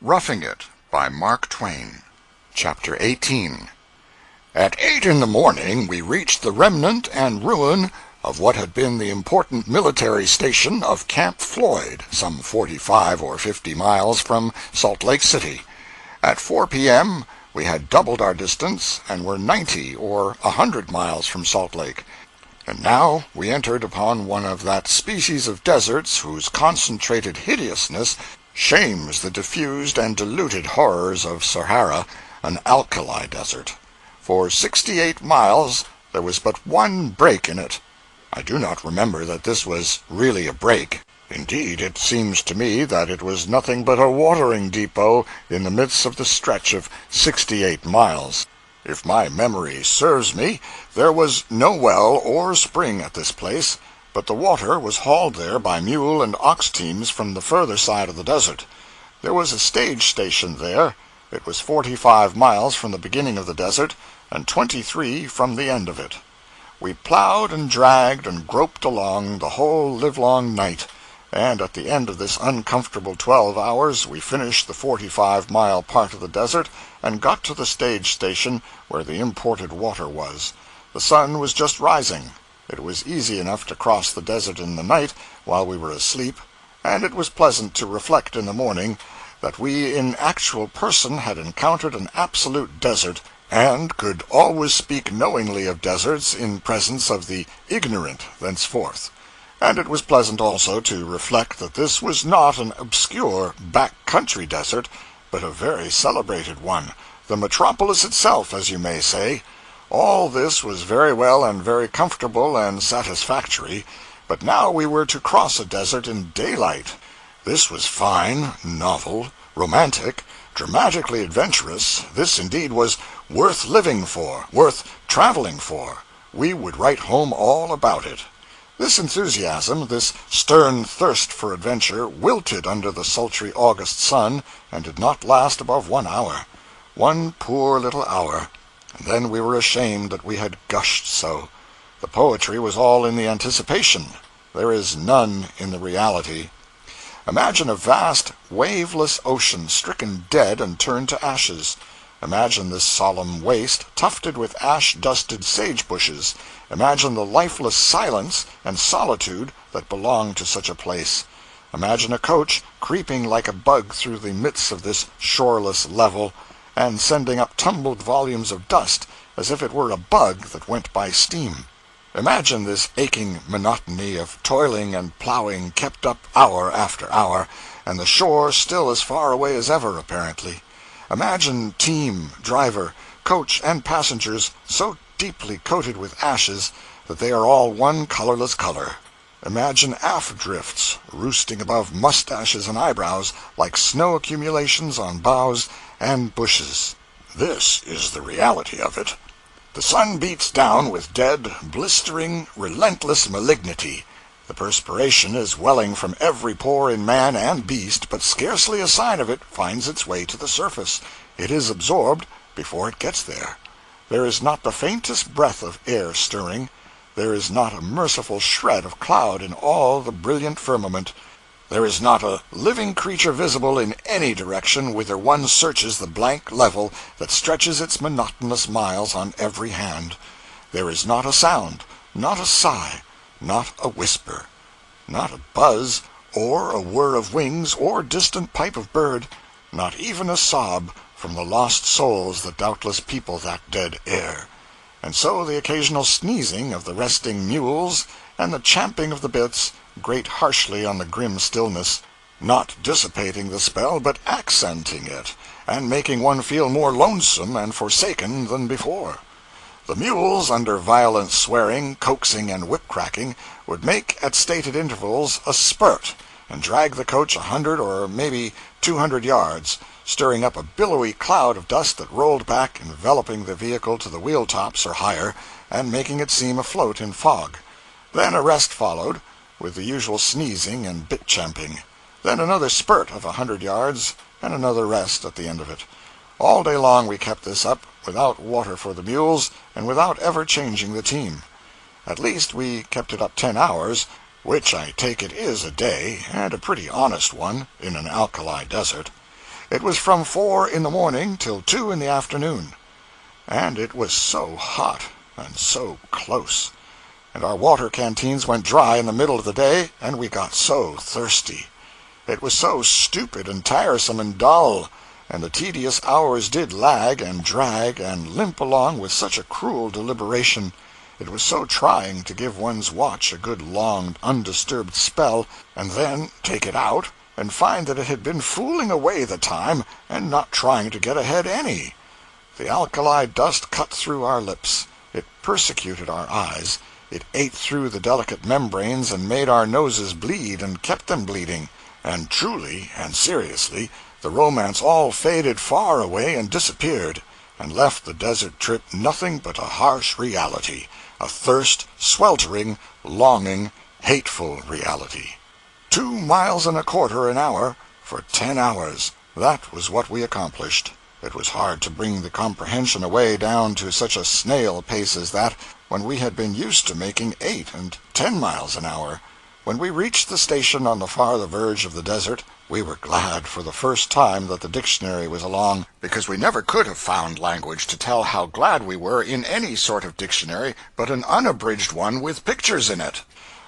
Roughing It by Mark Twain. Chapter 18. At 8 in the morning we reached the remnant and ruin of what had been the important military station of Camp Floyd, some 45 or 50 miles from Salt Lake City. At 4 p.m. we had doubled our distance and were 90 or 100 miles from Salt Lake. And now we entered upon one of that species of deserts whose concentrated hideousness shames the diffused and diluted horrors of Sahara, an alkali desert. For 68 miles there was but one break in it. I do not remember that this was really a break. Indeed, it seems to me that it was nothing but a watering depot in the midst of the stretch of 68 miles. If my memory serves me, there was no well or spring at this place, but the water was hauled there by mule and ox teams from the further side of the desert. There was a stage station there. It was 45 miles from the beginning of the desert, and 23 from the end of it. We plowed and dragged and groped along the whole livelong night, and at the end of this uncomfortable 12 hours we finished the 45-mile part of the desert and got to the stage station where the imported water was. The sun was just rising. It was easy enough to cross the desert in the night while we were asleep, and it was pleasant to reflect in the morning that we in actual person had encountered an absolute desert, and could always speak knowingly of deserts in presence of the ignorant thenceforth. And it was pleasant also to reflect that this was not an obscure back-country desert, but a very celebrated one, the metropolis itself, as you may say. All this was very well and very comfortable and satisfactory, but now we were to cross a desert in daylight. This was fine, novel, romantic, dramatically adventurous. This indeed was worth living for, worth traveling for. We would write home all about it. This enthusiasm, this stern thirst for adventure, wilted under the sultry August sun, and did not last above 1 hour. One poor little hour. And then we were ashamed that we had gushed so. The poetry was all in the anticipation. There is none in the reality. Imagine a vast, waveless ocean stricken dead and turned to ashes. Imagine this solemn waste tufted with ash-dusted sage-bushes. Imagine the lifeless silence and solitude that belong to such a place. Imagine a coach creeping like a bug through the midst of this shoreless level, and sending up tumbled volumes of dust as if it were a bug that went by steam. Imagine this aching monotony of toiling and plowing kept up hour after hour, and the shore still as far away as ever, apparently. Imagine team, driver, coach, and passengers so deeply coated with ashes that they are all one colorless color. Imagine aft drifts roosting above mustaches and eyebrows like snow accumulations on boughs and bushes. This is the reality of it. The sun beats down with dead, blistering, relentless malignity. The perspiration is welling from every pore in man and beast, but scarcely a sign of it finds its way to the surface. It is absorbed before it gets there. There is not the faintest breath of air stirring. There is not a merciful shred of cloud in all the brilliant firmament. There is not a living creature visible in any direction whither one searches the blank level that stretches its monotonous miles on every hand. There is not a sound, not a sigh, not a whisper, not a buzz, or a whir of wings, or distant pipe of bird, not even a sob from the lost souls that doubtless people that dead air. And so the occasional sneezing of the resting mules and the champing of the bits grate harshly on the grim stillness, not dissipating the spell, but accenting it, and making one feel more lonesome and forsaken than before. The mules, under violent swearing, coaxing, and whip-cracking, would make at stated intervals a spurt, and drag the coach 100 or maybe 200 yards, stirring up a billowy cloud of dust that rolled back, enveloping the vehicle to the wheel-tops or higher, and making it seem afloat in fog. Then a rest followed, with the usual sneezing and bit-champing. Then another spurt of 100 yards, and another rest at the end of it. All day long we kept this up, without water for the mules, and without ever changing the team. At least we kept it up 10 hours, which I take it is a day, and a pretty honest one, in an alkali desert. It was from 4 in the morning till 2 in the afternoon. And it was so hot, and so close. And our water canteens went dry in the middle of the day, and we got so thirsty. It was so stupid and tiresome and dull, and the tedious hours did lag and drag and limp along with such a cruel deliberation. It was so trying to give one's watch a good long undisturbed spell, and then take it out and find that it had been fooling away the time and not trying to get ahead any. The alkali dust cut through our lips, it persecuted our eyes, it ate through the delicate membranes and made our noses bleed and kept them bleeding, and truly and seriously the romance all faded far away and disappeared, and left the desert trip nothing but a harsh reality, a thirst, sweltering, longing, hateful reality. 2 miles and a quarter an hour for 10 hours. That was what we accomplished. It was hard to bring the comprehension away down to such a snail pace as that, when we had been used to making 8 and 10 miles an hour. When we reached the station on the farther verge of the desert, we were glad for the first time that the dictionary was along, because we never could have found language to tell how glad we were in any sort of dictionary but an unabridged one with pictures in it.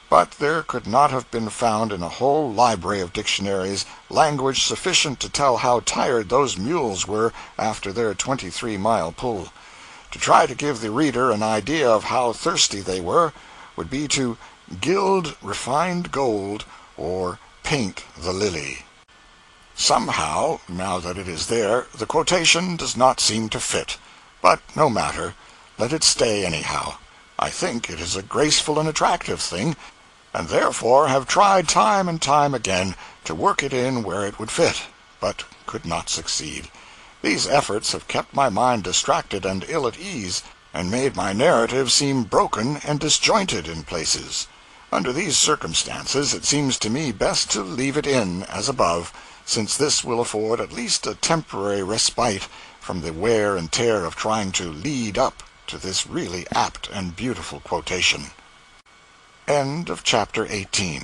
But there could not have been found in a whole library of dictionaries language sufficient to tell how tired those mules were after their 23-mile pull. To try to give the reader an idea of how thirsty they were would be to gild refined gold or paint the lily. Somehow, now that it is there, the quotation does not seem to fit. But no matter. Let it stay anyhow. I think it is a graceful and attractive thing, and therefore have tried time and time again to work it in where it would fit, but could not succeed. These efforts have kept my mind distracted and ill at ease, and made my narrative seem broken and disjointed in places. Under these circumstances it seems to me best to leave it in, as above, since this will afford at least a temporary respite from the wear and tear of trying to lead up to this really apt and beautiful quotation. End of chapter 18.